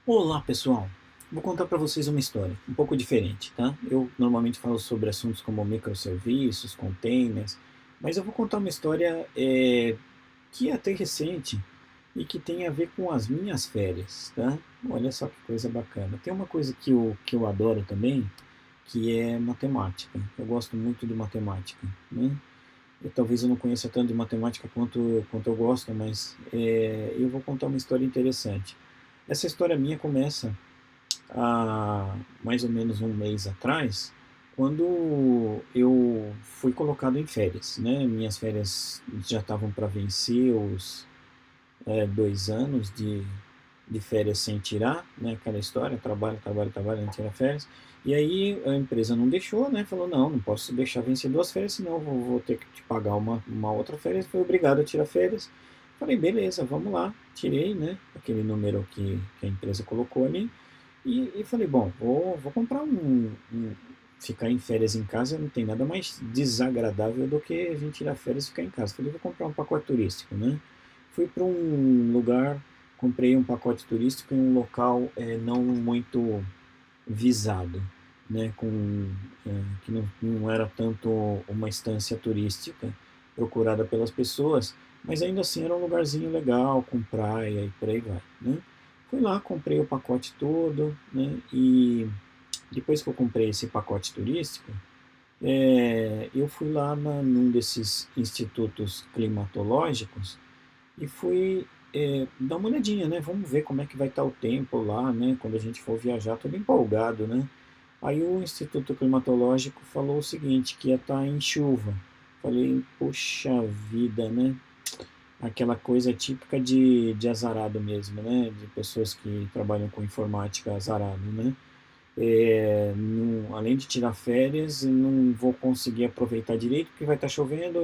Olá, pessoal! Vou contar para vocês uma história um pouco diferente, tá? Eu normalmente falo sobre assuntos como microserviços, containers, mas eu vou contar uma história que é até recente e que tem a ver com as minhas férias, tá? Olha só que coisa bacana. Tem uma coisa que eu adoro também, que é matemática. Eu gosto muito de matemática, né? Talvez eu não conheça tanto de matemática quanto eu gosto, mas eu vou contar uma história interessante. Essa história minha começa há mais ou menos um mês atrás, quando eu fui colocado em férias, né? Minhas férias já estavam para vencer os 2 anos de férias sem tirar, né? Aquela história, trabalho, trabalho, trabalho, não tira férias. E aí a empresa não deixou, né? Falou, não, não posso deixar vencer 2 férias, senão eu vou ter que te pagar uma outra férias. Foi obrigado a tirar férias. Falei, beleza, vamos lá. Tirei, né? Aquele número que a empresa colocou ali. E falei, bom, vou comprar ficar em férias em casa não tem nada mais desagradável do que a gente tirar férias e ficar em casa. Falei, vou comprar um pacote turístico, né? Fui para um lugar, comprei um pacote turístico em um local não muito visado, né? Que não era tanto uma estância turística procurada pelas pessoas, mas ainda assim era um lugarzinho legal, com praia e por aí vai, né? Fui lá, comprei o pacote todo, né? E depois que eu comprei esse pacote turístico, eu fui lá num desses institutos climatológicos e fui dar uma olhadinha, né? Vamos ver como é que vai estar o tempo lá, né? Quando a gente for viajar, todo empolgado, né? Aí o Instituto Climatológico falou o seguinte, que ia estar em chuva. Falei, puxa vida, né? Aquela coisa típica de azarado mesmo, né? De pessoas que trabalham com informática azarado, né? Além de tirar férias, não vou conseguir aproveitar direito porque vai estar chovendo.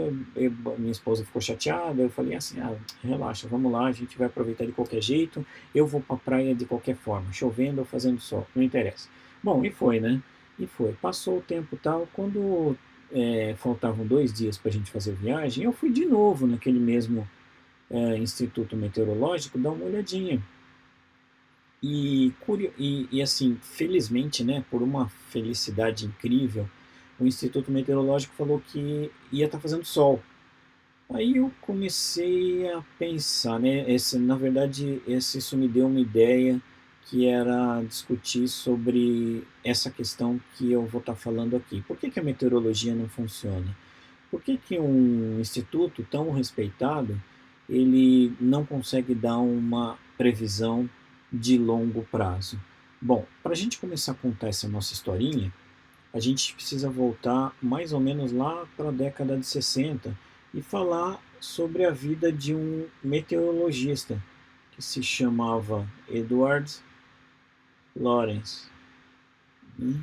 Minha esposa ficou chateada. Eu falei assim: relaxa, vamos lá, a gente vai aproveitar de qualquer jeito. Eu vou para a praia de qualquer forma, chovendo ou fazendo sol, não interessa. Bom, e foi, né? E foi. Passou o tempo e tal. Quando faltavam 2 dias para a gente fazer a viagem, eu fui de novo naquele mesmo Instituto Meteorológico dar uma olhadinha. E assim, felizmente, né, por uma felicidade incrível, o Instituto Meteorológico falou que ia estar fazendo sol. Aí eu comecei a pensar, né, na verdade, isso me deu uma ideia que era discutir sobre essa questão que eu vou estar falando aqui. Por que que a meteorologia não funciona? Por que que um instituto tão respeitado, ele não consegue dar uma previsão de longo prazo? Bom, para a gente começar a contar essa nossa historinha, a gente precisa voltar mais ou menos lá para a década de 60 e falar sobre a vida de um meteorologista que se chamava Edward Lorenz, né?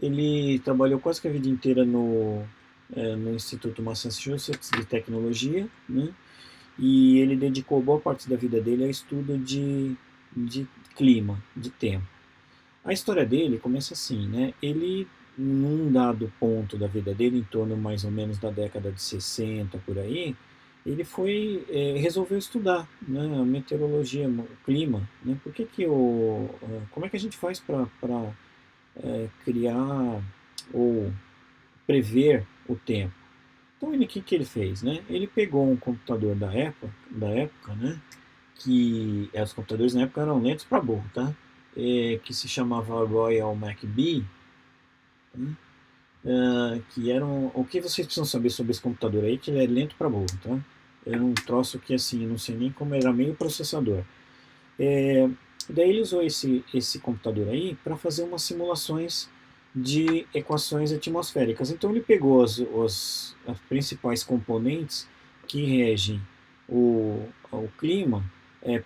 Ele trabalhou quase que a vida inteira no Instituto Massachusetts de Tecnologia, né? E ele dedicou boa parte da vida dele ao estudo de clima, de tempo. A história dele começa assim, né? Ele, num dado ponto da vida dele, em torno mais ou menos da década de 60, por aí, ele resolveu estudar, né, a meteorologia, o clima, né? Como é que a gente faz para criar ou prever o tempo? Então, o que ele fez, né? Ele pegou um computador da época, né? Que os computadores na época eram lentos para burro, tá? Que se chamava Royal MacBee, né? Que eram. O que vocês precisam saber sobre esse computador aí? Que ele é lento para burro, tá? Era um troço que assim, não sei nem como era meio processador. É, Daí ele usou esse computador aí para fazer umas simulações de equações atmosféricas. Então ele pegou as principais componentes que regem o clima,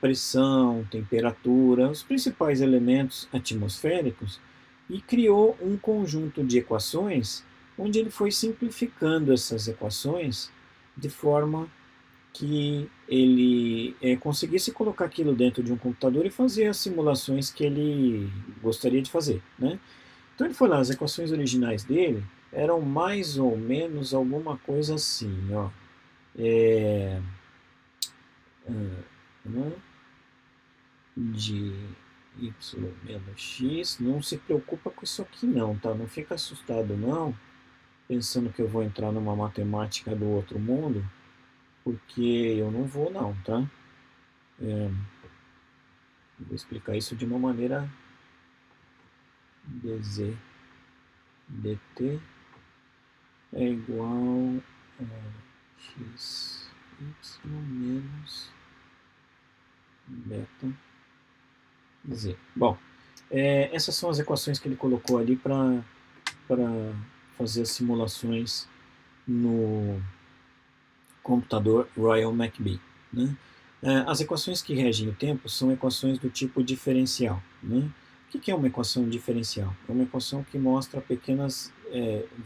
pressão, temperatura, os principais elementos atmosféricos, e criou um conjunto de equações onde ele foi simplificando essas equações de forma que ele conseguisse colocar aquilo dentro de um computador e fazer as simulações que ele gostaria de fazer, né? Então ele foi lá, as equações originais dele eram mais ou menos alguma coisa assim, ó, né, de y menos x. Não se preocupa com isso aqui não, tá? Não fica assustado não, pensando que eu vou entrar numa matemática do outro mundo, porque eu não vou não, tá? Vou explicar isso de uma maneira dz dt é igual a x y menos beta z. Bom, essas são as equações que ele colocou ali para fazer as simulações no computador Royal McBee, né? As equações que regem o tempo são equações do tipo diferencial, né? O que é uma equação diferencial? É uma equação que mostra pequenas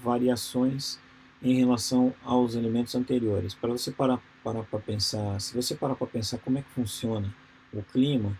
variações em relação aos elementos anteriores. Para você parar para pensar, se você parar para pensar como é que funciona o clima,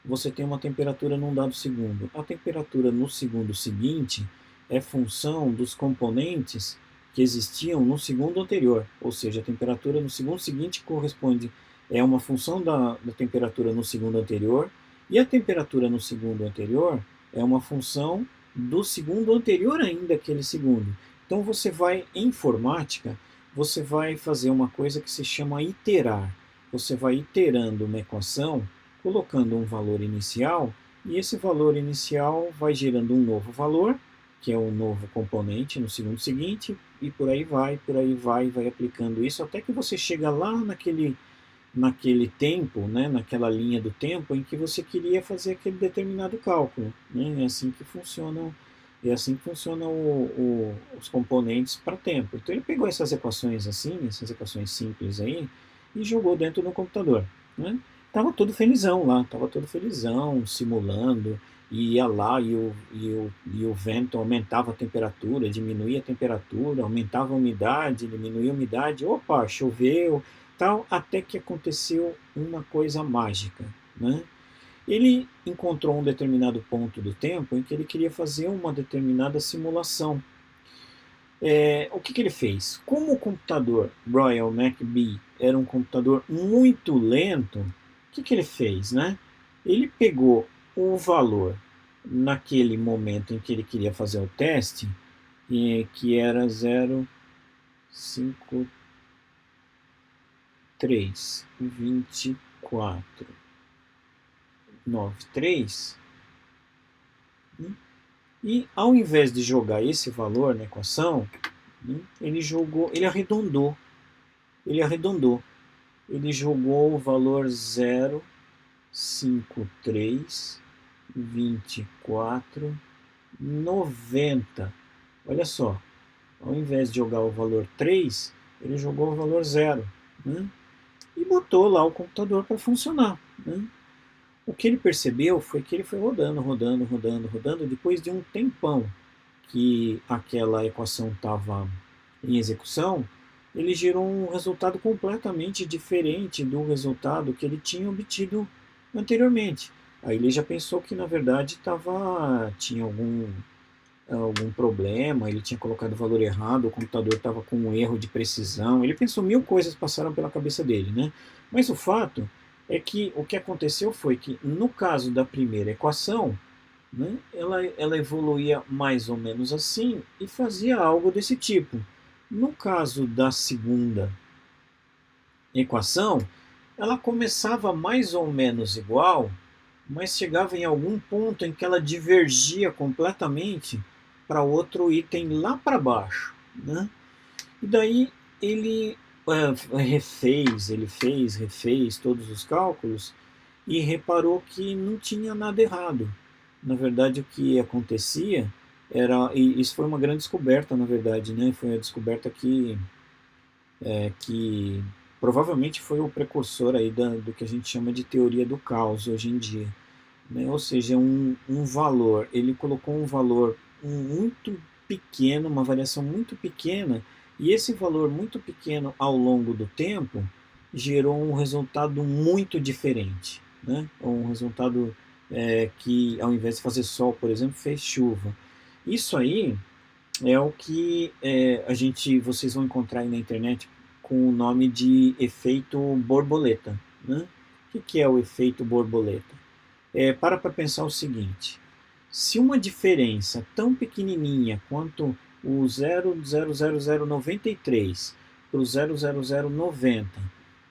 você tem uma temperatura num dado segundo. A temperatura no segundo seguinte é função dos componentes que existiam no segundo anterior, ou seja, a temperatura no segundo seguinte corresponde uma função da temperatura no segundo anterior, e a temperatura no segundo anterior é uma função do segundo anterior ainda aquele segundo. Então você vai, em informática, você vai fazer uma coisa que se chama iterar. Você vai iterando uma equação, colocando um valor inicial, e esse valor inicial vai gerando um novo valor, que é um novo componente no segundo seguinte, e por aí vai, vai aplicando isso, até que você chega lá naquele tempo, né, naquela linha do tempo em que você queria fazer aquele determinado cálculo, né? É assim que funcionam os componentes para tempo. Então ele pegou essas equações assim, essas equações simples aí, e jogou dentro do computador, né? Tava todo felizão lá, tava todo felizão, simulando, e ia lá e o vento aumentava a temperatura, diminuía a temperatura, aumentava a umidade, diminuía a umidade, opa, choveu, tal, até que aconteceu uma coisa mágica, né? Ele encontrou um determinado ponto do tempo em que ele queria fazer uma determinada simulação. O que ele fez? Como o computador Royal McBee era um computador muito lento, o que ele fez, né? Ele pegou o valor naquele momento em que ele queria fazer o teste, que era 0,532493, né? E ao invés de jogar esse valor na equação, né, ele arredondou. Ele jogou o valor 0,532490. Olha só, ao invés de jogar o valor 3, ele jogou o valor 0, né? E botou lá o computador para funcionar, né? O que ele percebeu foi que ele foi rodando. Depois de um tempão que aquela equação estava em execução, ele gerou um resultado completamente diferente do resultado que ele tinha obtido anteriormente. Aí ele já pensou que na verdade tinha algum problema, ele tinha colocado o valor errado, o computador estava com um erro de precisão. Ele pensou, mil coisas passaram pela cabeça dele, né? Mas o fato é que o que aconteceu foi que, no caso da primeira equação, né, ela evoluía mais ou menos assim e fazia algo desse tipo. No caso da segunda equação, ela começava mais ou menos igual, mas chegava em algum ponto em que ela divergia completamente para outro item lá para baixo, né? E daí ele refez todos os cálculos e reparou que não tinha nada errado. Na verdade, o que acontecia e isso foi uma grande descoberta, na verdade, né? Foi a descoberta que provavelmente foi o precursor aí do que a gente chama de teoria do caos hoje em dia, né? Ou seja, um valor, ele colocou um valor muito pequeno, uma variação muito pequena, e esse valor muito pequeno ao longo do tempo gerou um resultado muito diferente, né? Um resultado que, ao invés de fazer sol, por exemplo, fez chuva. Isso aí é o que vocês vão encontrar aí na internet com o nome de efeito borboleta, né? O que é o efeito borboleta? Para pensar o seguinte: se uma diferença tão pequenininha quanto o 0,00093 para o 0,0090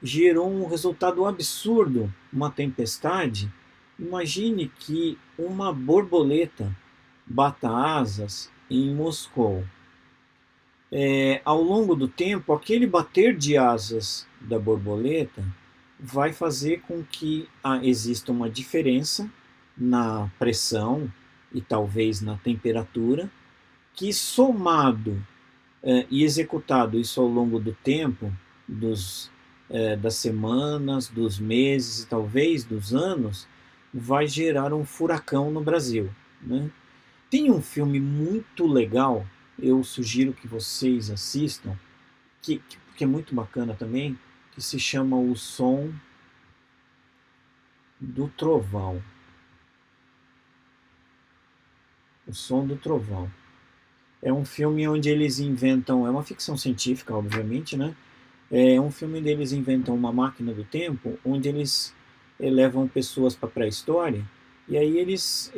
gerou um resultado absurdo, uma tempestade, imagine que uma borboleta bata asas em Moscou. Ao longo do tempo, aquele bater de asas da borboleta vai fazer com que exista uma diferença na pressão e talvez na temperatura, que somado e executado isso ao longo do tempo, das semanas, dos meses e talvez dos anos, vai gerar um furacão no Brasil, né? Tem um filme muito legal, eu sugiro que vocês assistam, que é muito bacana também, que se chama O Som do Trovão. O Som do Trovão. É um filme onde eles inventam, é uma ficção científica, obviamente, né? É um filme onde eles inventam uma máquina do tempo, onde eles levam pessoas para a pré-história, e aí eles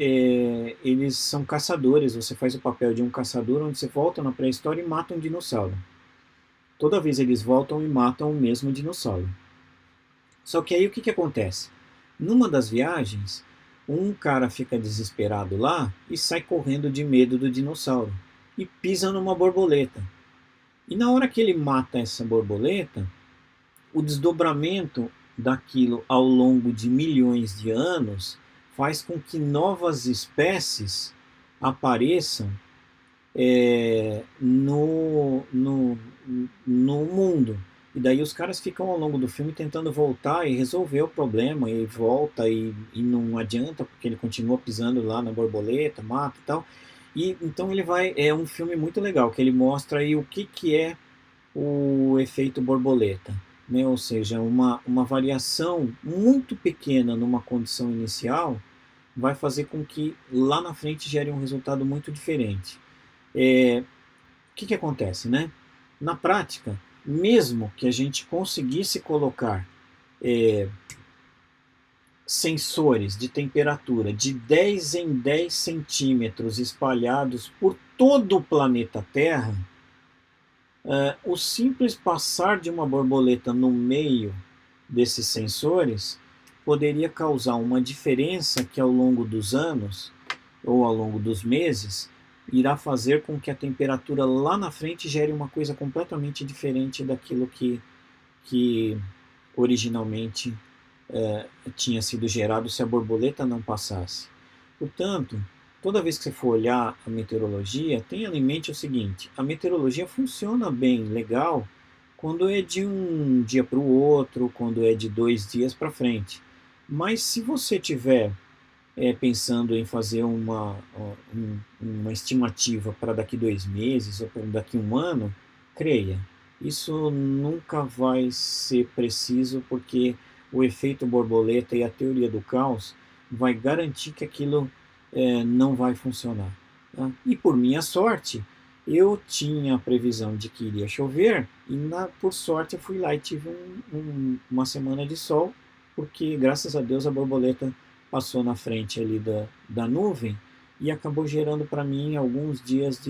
são caçadores, você faz o papel de um caçador, onde você volta na pré-história e mata um dinossauro. Toda vez eles voltam e matam o mesmo dinossauro. Só que aí o que acontece? Numa das viagens, um cara fica desesperado lá e sai correndo de medo do dinossauro e pisa numa borboleta. E na hora que ele mata essa borboleta, o desdobramento daquilo ao longo de milhões de anos faz com que novas espécies apareçam no mundo. E daí os caras ficam ao longo do filme tentando voltar e resolver o problema, e volta e não adianta, porque ele continua pisando lá na borboleta, mata e tal. E então é um filme muito legal, que ele mostra aí o que é o efeito borboleta, né? Ou seja, uma variação muito pequena numa condição inicial vai fazer com que lá na frente gere um resultado muito diferente. O que acontece, né? Na prática, mesmo que a gente conseguisse colocar sensores de temperatura de 10 em 10 centímetros espalhados por todo o planeta Terra, o simples passar de uma borboleta no meio desses sensores poderia causar uma diferença que ao longo dos anos ou ao longo dos meses irá fazer com que a temperatura lá na frente gere uma coisa completamente diferente daquilo que originalmente tinha sido gerado se a borboleta não passasse. Portanto, toda vez que você for olhar a meteorologia, tenha em mente o seguinte: a meteorologia funciona bem, legal, quando é de um dia para o outro, quando é de 2 dias para frente. Mas se você tiver pensando em fazer uma estimativa para daqui 2 meses ou para daqui 1 ano, creia, isso nunca vai ser preciso, porque o efeito borboleta e a teoria do caos vai garantir que aquilo não vai funcionar. Tá? E por minha sorte, eu tinha a previsão de que iria chover e por sorte eu fui lá e tive uma semana de sol, porque graças a Deus a borboleta passou na frente ali da nuvem e acabou gerando para mim alguns dias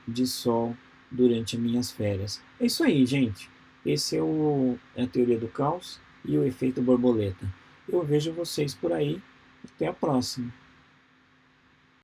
de sol durante as minhas férias. É isso aí, gente. Esse é a teoria do caos e o efeito borboleta. Eu vejo vocês por aí. Até a próxima.